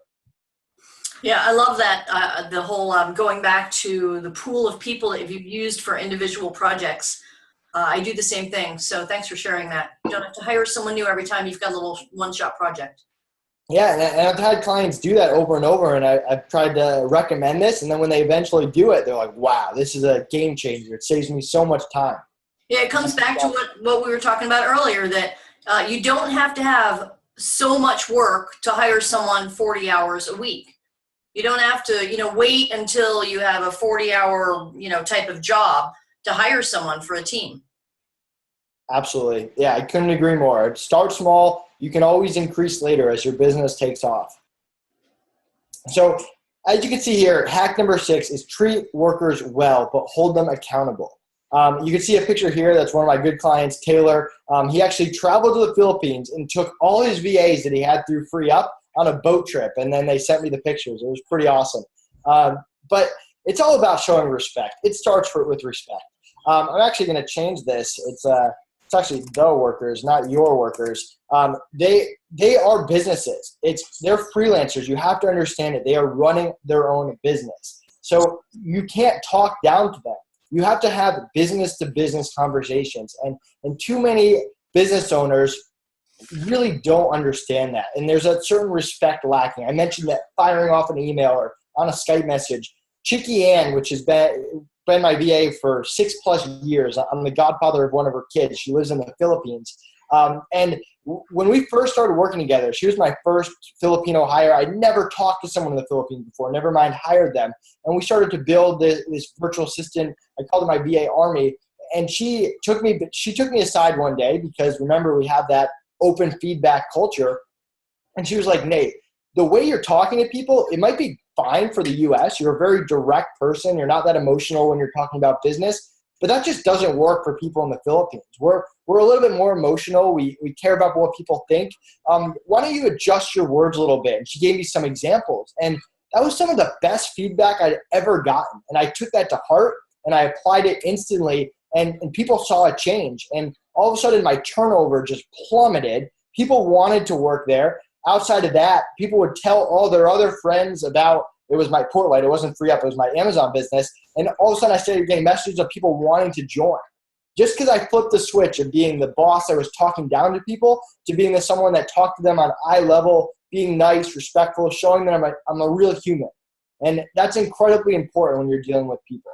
Yeah, I love that. The whole going back to the pool of people that you've used for individual projects. I do the same thing. So thanks for sharing that. You don't have to hire someone new every time you've got a little one-shot project. Yeah, and I've had clients do that over and over, and I've tried to recommend this, and then when they eventually do it, they're like, wow, this is a game changer. It saves me so much time. Yeah, it comes back to what we were talking about earlier, that you don't have to have so much work to hire someone 40 hours a week. You don't have to, wait until you have a 40-hour, type of job to hire someone for a team. Absolutely. Yeah, I couldn't agree more. Start small. You can always increase later as your business takes off. So as you can see here, hack number 6 is treat workers well, but hold them accountable. You can see a picture here. That's one of my good clients, Taylor. He actually traveled to the Philippines and took all his VAs that he had through FreeUp on a boat trip, and then they sent me the pictures. It was pretty awesome. But it's all about showing respect. It starts with respect. I'm actually going to change this. It's actually the workers, not your workers. They are businesses. They're freelancers. You have to understand it. They are running their own business. So you can't talk down to them. You have to have business-to-business conversations. And too many business owners really don't understand that. And there's a certain respect lacking. I mentioned that firing off an email or on a Skype message. Chicky Ann, which has been my VA for 6+ years. I'm the godfather of one of her kids. She lives in the Philippines. And when we first started working together, she was my first Filipino hire. I'd never talked to someone in the Philippines before, never mind hired them. And we started to build this virtual assistant. I called it my VA army. And she took me aside one day because, remember, we have that open feedback culture. And she was like, Nate, the way you're talking to people, it might be fine for the US. You're a very direct person. You're not that emotional when you're talking about business, but that just doesn't work for people in the Philippines. We're a little bit more emotional. We care about what people think. Why don't you adjust your words a little bit? And she gave me some examples. And that was some of the best feedback I'd ever gotten. And I took that to heart and I applied it instantly. And people saw a change. And all of a sudden my turnover just plummeted. People wanted to work there. Outside of that, people would tell all their other friends about, it was my Portlight, it wasn't FreeUp, it was my Amazon business. And all of a sudden I started getting messages of people wanting to join. Just because I flipped the switch of being the boss that was talking down to people to being someone that talked to them on eye level, being nice, respectful, showing them I'm a real human. And that's incredibly important when you're dealing with people.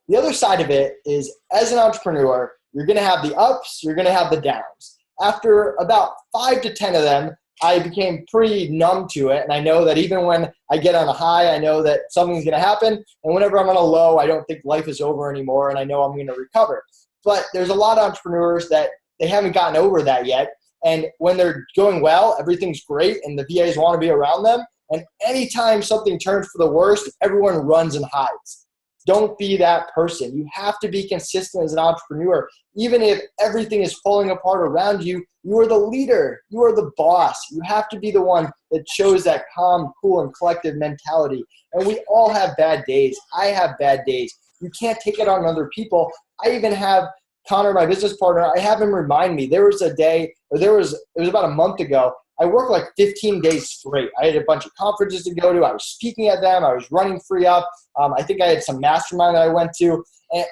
The other side of it is, as an entrepreneur, you're going to have the ups, you're going to have the downs. After about 5 to 10 of them, I became pretty numb to it. And I know that even when I get on a high, I know that something's going to happen. And whenever I'm on a low, I don't think life is over anymore. And I know I'm going to recover. But there's a lot of entrepreneurs that they haven't gotten over that yet. And when they're going well, everything's great and the VAs want to be around them. And anytime something turns for the worst, everyone runs and hides. Don't be that person. You have to be consistent as an entrepreneur. Even if everything is falling apart around you, you are the leader. You are the boss. You have to be the one that shows that calm, cool, and collective mentality. And we all have bad days. I have bad days. You can't take it on other people. I even have Connor, my business partner, I have him remind me. There was a day, it was about a month ago, I worked like 15 days straight. I had a bunch of conferences to go to. I was speaking at them. I was running FreeUp. I think I had some mastermind that I went to.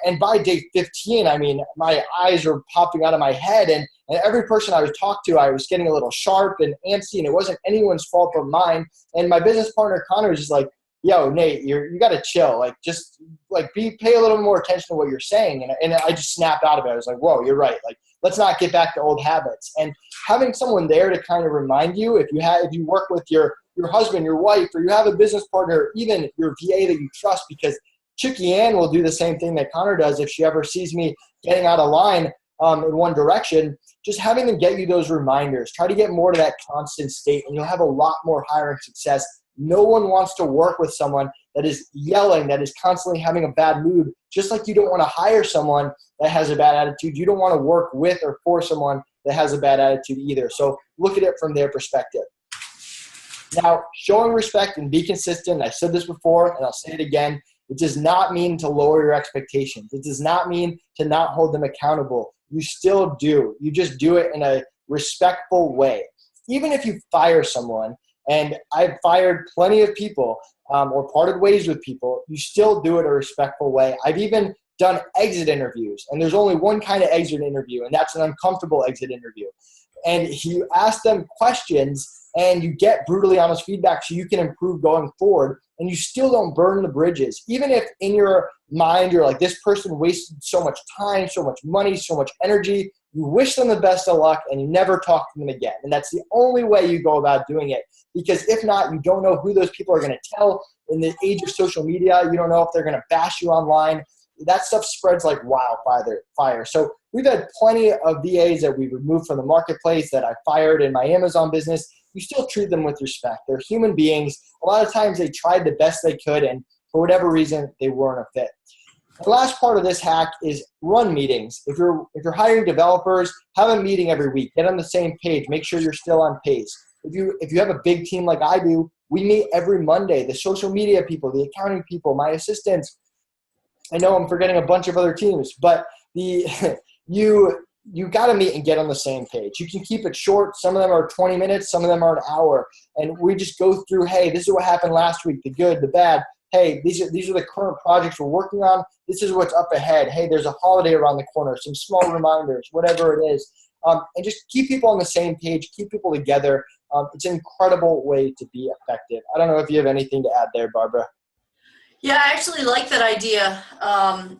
And by day 15, I mean, my eyes were popping out of my head. And every person I was talking to, I was getting a little sharp and antsy. And it wasn't anyone's fault but mine. And my business partner, Connor, was just like, yo, Nate, you got to chill. Like, just like pay a little more attention to what you're saying. And I just snapped out of it. I was like, whoa, you're right. Like, let's not get back to old habits. And having someone there to kind of remind you, if you work with your husband, your wife, or you have a business partner, even your VA that you trust, because Chicky Ann will do the same thing that Connor does if she ever sees me getting out of line in one direction. Just having them get you those reminders. Try to get more to that constant state, and you'll have a lot more hiring success. No one wants to work with someone that is yelling, that is constantly having a bad mood. Just like you don't want to hire someone that has a bad attitude, you don't want to work with or for someone that has a bad attitude either. So look at it from their perspective. Now, showing respect and be consistent, I said this before and I'll say it again, it does not mean to lower your expectations. It does not mean to not hold them accountable. You still do. You just do it in a respectful way. Even if you fire someone, and I've fired plenty of people or parted ways with people, you still do it a respectful way. I've even done exit interviews, and there's only one kind of exit interview, and that's an uncomfortable exit interview. And you ask them questions, and you get brutally honest feedback so you can improve going forward, and you still don't burn the bridges. Even if in your mind you're like, this person wasted so much time, so much money, so much energy, you wish them the best of luck, and you never talk to them again. And that's the only way you go about doing it. Because if not, you don't know who those people are going to tell. In the age of social media, you don't know if they're going to bash you online. That stuff spreads like wildfire. So we've had plenty of VAs that we removed from the marketplace that I fired in my Amazon business. You still treat them with respect. They're human beings. A lot of times they tried the best they could, and for whatever reason, they weren't a fit. The last part of this hack is run meetings. If you're hiring developers, have a meeting every week. Get on the same page. Make sure you're still on pace. If you have a big team like I do, we meet every Monday. The social media people, the accounting people, my assistants. I know I'm forgetting a bunch of other teams, but you got to meet and get on the same page. You can keep it short. Some of them are 20 minutes. Some of them are an hour. And we just go through, hey, this is what happened last week, the good, the bad. Hey, these are the current projects we're working on. This is what's up ahead. Hey, there's a holiday around the corner, some small reminders, whatever it is. And just keep people on the same page, keep people together. It's an incredible way to be effective. I don't know if you have anything to add there, Barbara. Yeah, I actually like that idea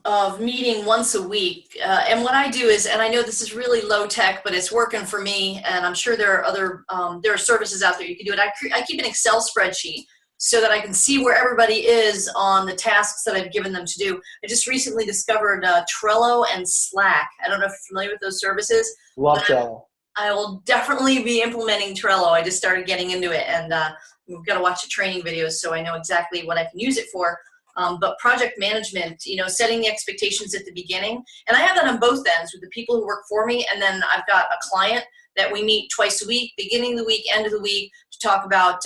of meeting once a week. And what I do is, and I know this is really low tech, but it's working for me. And I'm sure there are other there are services out there you can do it. I keep an Excel spreadsheet so that I can see where everybody is on the tasks that I've given them to do. I just recently discovered Trello and Slack. I don't know if you're familiar with those services. Love Trello. I will definitely be implementing Trello. I just started getting into it, and we've got to watch the training videos so I know exactly what I can use it for. But project management, setting the expectations at the beginning. And I have that on both ends with the people who work for me, and then I've got a client that we meet twice a week, beginning of the week, end of the week, to talk about,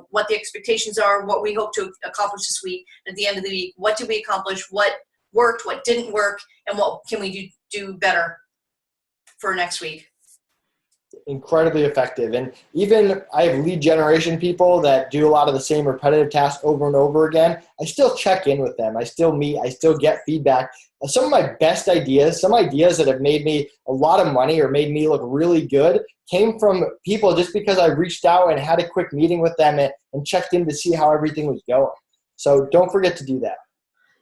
what the expectations are, what we hope to accomplish this week. At the end of the week, what did we accomplish, what worked, what didn't work, and what can we do better for next week. Incredibly effective. And even I have lead generation people that do a lot of the same repetitive tasks over and over again. I still check in with them. I still meet. I still get feedback. Some of my best ideas, some ideas that have made me a lot of money or made me look really good, came from people just because I reached out and had a quick meeting with them and checked in to see how everything was going. So don't forget to do that.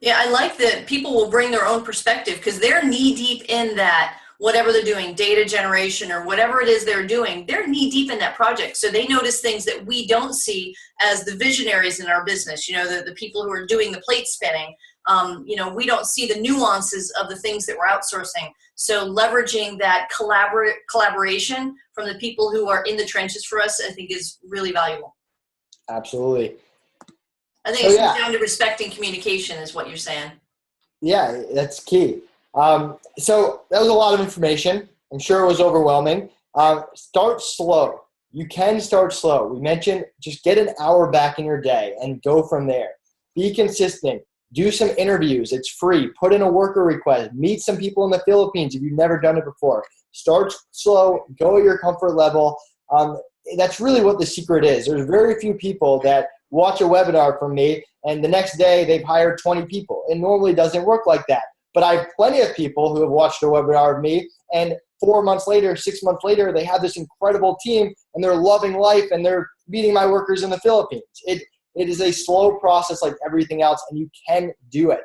Yeah, I like that people will bring their own perspective because they're knee deep in that, whatever they're doing, data generation or whatever it is they're doing, they're knee deep in that project. So they notice things that we don't see as the visionaries in our business, the people who are doing the plate spinning. We don't see the nuances of the things that we're outsourcing. So leveraging that collaboration from the people who are in the trenches for us, I think is really valuable. Absolutely. I think it comes down to respecting communication is what you're saying. Yeah, that's key. So that was a lot of information. I'm sure it was overwhelming. Start slow. You can start slow. We mentioned just get an hour back in your day and go from there. Be consistent. Do some interviews. It's free. Put in a worker request. Meet some people in the Philippines if you've never done it before. Start slow. Go at your comfort level. That's really what the secret is. There's very few people that watch a webinar from me and the next day they've hired 20 people. It normally doesn't work like that. But I have plenty of people who have watched a webinar of me and 4 months later, 6 months later, they have this incredible team and they're loving life and they're meeting my workers in the Philippines. It is a slow process like everything else, and you can do it.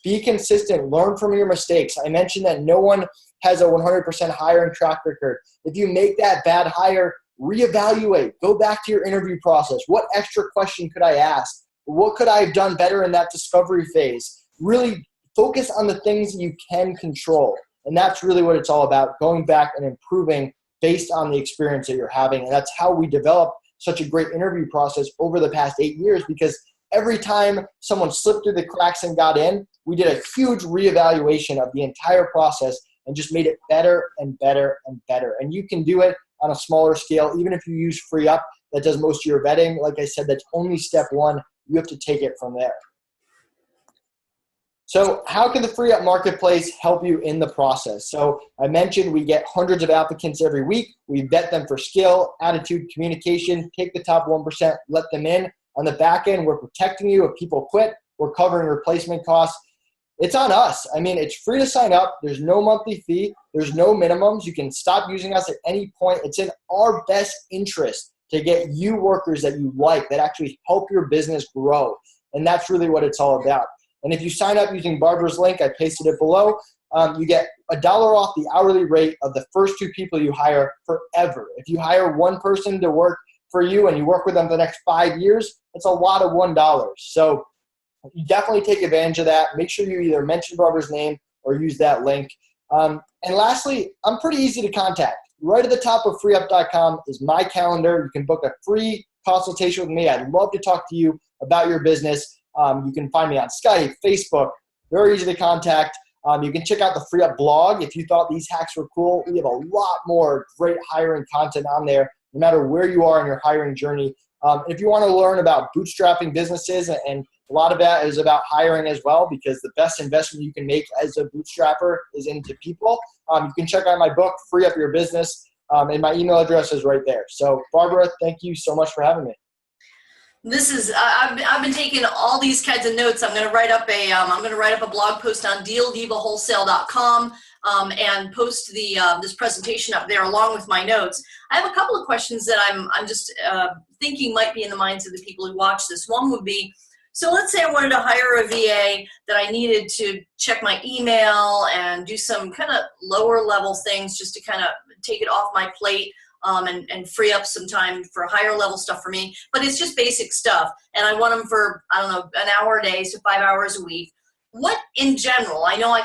Be consistent. Learn from your mistakes. I mentioned that no one has a 100% hiring track record. If you make that bad hire, reevaluate. Go back to your interview process. What extra question could I ask? What could I have done better in that discovery phase? Really focus on the things that you can control. And that's really what it's all about, going back and improving based on the experience that you're having. And that's how we develop such a great interview process over the past 8 years, because every time someone slipped through the cracks and got in, we did a huge reevaluation of the entire process and just made it better and better and better. And you can do it on a smaller scale, even if you use FreeUp that does most of your vetting. Like I said, that's only step one. You have to take it from there. So how can the FreeUp Marketplace help you in the process? So I mentioned we get hundreds of applicants every week. We vet them for skill, attitude, communication, take the top 1%, let them in. On the back end, we're protecting you if people quit. We're covering replacement costs. It's on us. I mean, it's free to sign up. There's no monthly fee. There's no minimums. You can stop using us at any point. It's in our best interest to get you workers that you like, that actually help your business grow. And that's really what it's all about. And if you sign up using Barbara's link, I pasted it below, you get $1 off the hourly rate of the first 2 people you hire forever. If you hire one person to work for you and you work with them for the next 5 years, it's a lot of $1. So you definitely take advantage of that. Make sure you either mention Barbara's name or use that link. And lastly, I'm pretty easy to contact. Right at the top of freeup.com is my calendar. You can book a free consultation with me. I'd love to talk to you about your business. You can find me on Skype, Facebook, very easy to contact. You can check out the FreeUp blog. If you thought these hacks were cool, we have a lot more great hiring content on there, no matter where you are in your hiring journey. If you want to learn about bootstrapping businesses, and a lot of that is about hiring as well, because the best investment you can make as a bootstrapper is into people. You can check out my book, Free Up Your Business, and my email address is right there. So Barbara, thank you so much for having me. I've been taking all these kinds of notes. I'm going to write up a blog post on dealdivawholesale.com and post this presentation up there along with my notes. I have a couple of questions that I'm just thinking might be in the minds of the people who watch this. One would be, so let's say I wanted to hire a VA that I needed to check my email and do some kind of lower level things just to kind of take it off my plate. And free up some time for higher level stuff for me, but it's just basic stuff. And I want them for, I don't know, an hour a day, so 5 hours a week. What in general, I know I'm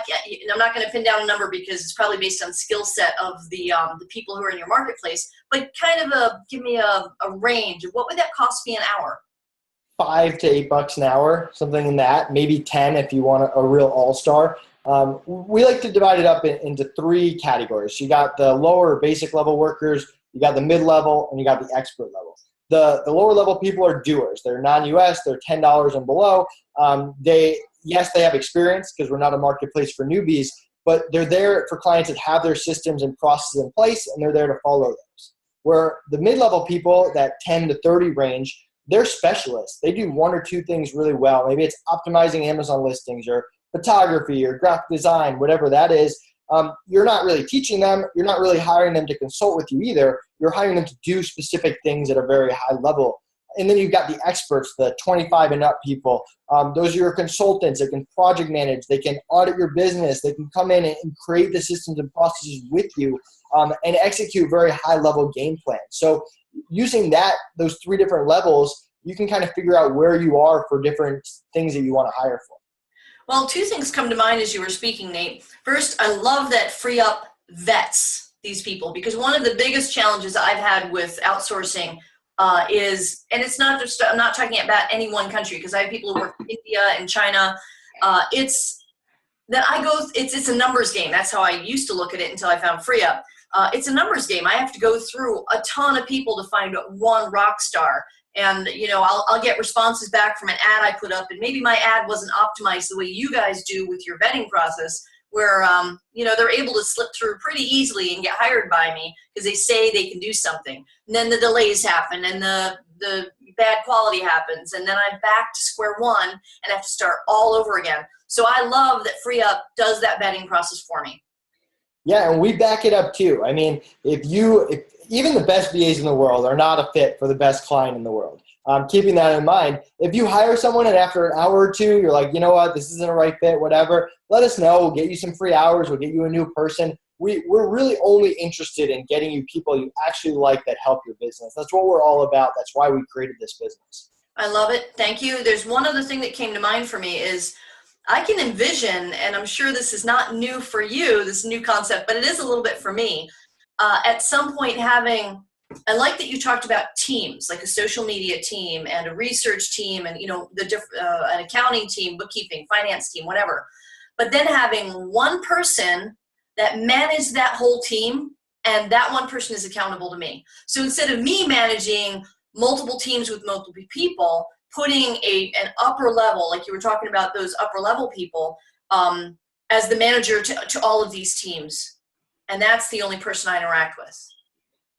not going to pin down a number because it's probably based on skill set of the people who are in your marketplace, but kind of give me a range of what would that cost me an hour? $5 to $8 an hour, something in that, maybe 10 if you want a real all-star. We like to divide it up into 3 categories. So you got the lower basic level workers, you got the mid-level, and you got the expert level. The lower level people are doers. They're non-US, they're $10 and below. They have experience because we're not a marketplace for newbies, but they're there for clients that have their systems and processes in place, and they're there to follow those. Where the mid-level people, that 10 to 30 range, they're specialists. They do 1 or 2 things really well. Maybe it's optimizing Amazon listings or photography or graphic design, whatever that is. You're not really teaching them. You're not really hiring them to consult with you either. You're hiring them to do specific things at a very high level. And then you've got the experts, the 25 and up people. Those are your consultants. They can project manage. They can audit your business. They can come in and create the systems and processes with you and execute very high-level game plans. So using those 3 different levels, you can kind of figure out where you are for different things that you want to hire for. Well, 2 things come to mind as you were speaking, Nate. First, I love that FreeUp vets these people, because one of the biggest challenges I've had with outsourcing is, and it's not just, I'm not talking about any one country, because I have people who work in India and China. It's a numbers game. That's how I used to look at it until I found FreeUp. It's a numbers game. I have to go through a ton of people to find one rock star. And, I'll get responses back from an ad I put up, and maybe my ad wasn't optimized the way you guys do with your vetting process, where, they're able to slip through pretty easily and get hired by me because they say they can do something. And then the delays happen, and the bad quality happens, and then I'm back to square one and have to start all over again. So I love that FreeUp does that vetting process for me. Yeah, and we back it up too. I mean, if even the best VAs in the world are not a fit for the best client in the world. Keeping that in mind, if you hire someone and after an hour or 2, you're like, you know what, this isn't a right fit, whatever, let us know. We'll get you some free hours. We'll get you a new person. We're really only interested in getting you people you actually like that help your business. That's what we're all about. That's why we created this business. I love it. Thank you. There's one other thing that came to mind for me is I can envision, and I'm sure this is not new for you, this new concept, but it is a little bit for me, at some point I like that you talked about teams, like a social media team and a research team and, an accounting team, bookkeeping, finance team, whatever. But then having one person that managed that whole team, and that one person is accountable to me. So instead of me managing multiple teams with multiple people, putting an upper level, like you were talking about those upper level people, as the manager to all of these teams. And that's the only person I interact with.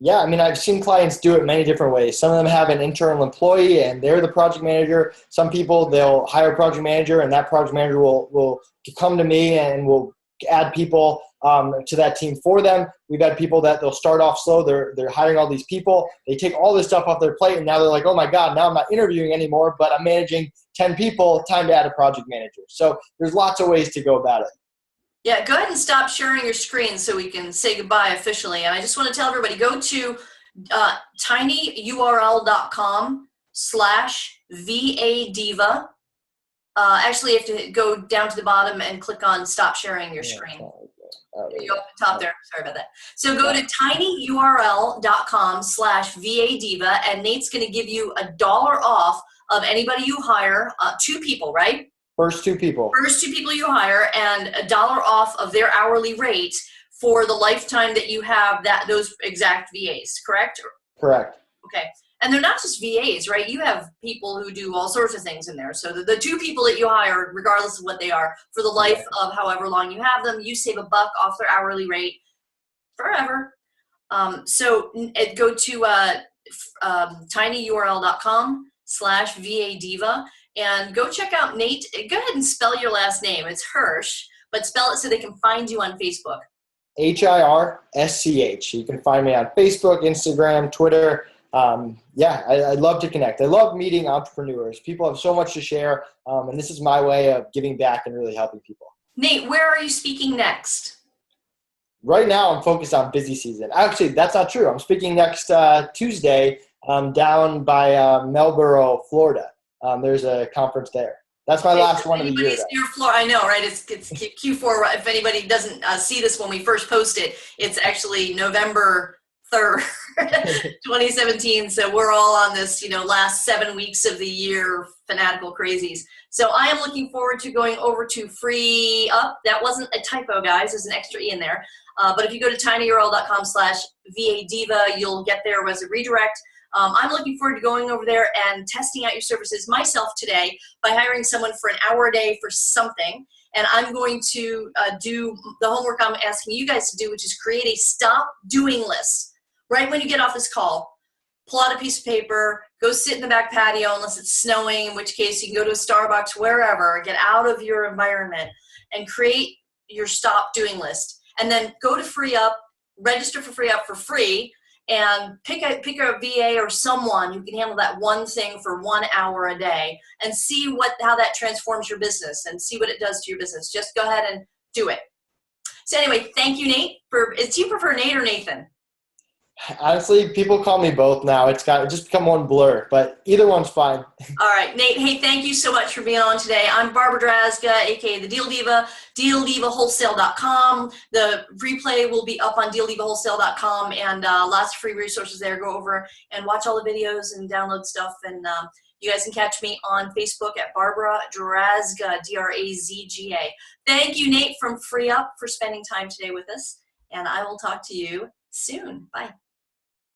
Yeah, I mean, I've seen clients do it many different ways. Some of them have an internal employee and they're the project manager. Some people, they'll hire a project manager and that project manager will come to me and will add people to that team for them. We've had people that they'll start off slow. They're hiring all these people. They take all this stuff off their plate and now they're like, oh my God, now I'm not interviewing anymore, but I'm managing 10 people, time to add a project manager. So there's lots of ways to go about it. Yeah, go ahead and stop sharing your screen so we can say goodbye officially. And I just want to tell everybody, go to tinyurl.com/VADiva. Actually, you have to go down to the bottom and click on stop sharing your screen. You go up the top there. Sorry about that. So go to tinyurl.com/VADiva, and Nate's going to give you $1 off of anybody you hire, 2 people, right? First 2 people. First 2 people you hire, and $1 off of their hourly rate for the lifetime that you have those exact VAs, correct? Correct. Okay. And they're not just VAs, right? You have people who do all sorts of things in there. So the 2 people that you hire, regardless of what they are, for the life of however long you have them, you save $1 off their hourly rate forever. So go to tinyurl.com/VADiva. And go check out Nate. Go ahead and spell your last name. It's Hirsch, but spell it so they can find you on Facebook. HIRSCH. You can find me on Facebook, Instagram, Twitter. I'd love to connect. I love meeting entrepreneurs. People have so much to share, and this is my way of giving back and really helping people. Nate, where are you speaking next? Right now, I'm focused on busy season. Actually, that's not true. I'm speaking next Tuesday down by Melbourne, Florida. There's a conference there. That's my last one of the year. Near Florida, I know, right? It's Q4. If anybody doesn't see this when we first post it, it's actually November 3rd, 2017. So we're all on this, last 7 weeks of the year, fanatical crazies. So I am looking forward to going over to FreeUp. That wasn't a typo, guys. There's an extra E in there. But if you go to tinyurl.com/VADiva, you'll get there as a redirect. I'm looking forward to going over there and testing out your services myself today by hiring someone for an hour a day for something. And I'm going to do the homework I'm asking you guys to do, which is create a stop doing list. Right when you get off this call, pull out a piece of paper, go sit in the back patio unless it's snowing, in which case you can go to a Starbucks, wherever, get out of your environment and create your stop doing list. And then go to FreeUp, register for FreeUp for free, and pick a VA or someone who can handle that one thing for 1 hour a day, and see how that transforms your business and see what it does to your business. Just go ahead and do it. So anyway, thank you, Nate. Do you prefer Nate or Nathan? Honestly, people call me both now. It's just become one blur, but either one's fine. All right, Nate. Hey, thank you so much for being on today. I'm Barbara Drazga, aka the Deal Diva, DealDivaWholesale.com. The replay will be up on DealDivaWholesale.com, and lots of free resources there. Go over and watch all the videos and download stuff. And you guys can catch me on Facebook at Barbara Drazga, Drazga. Thank you, Nate from FreeUp, for spending time today with us, and I will talk to you soon. Bye.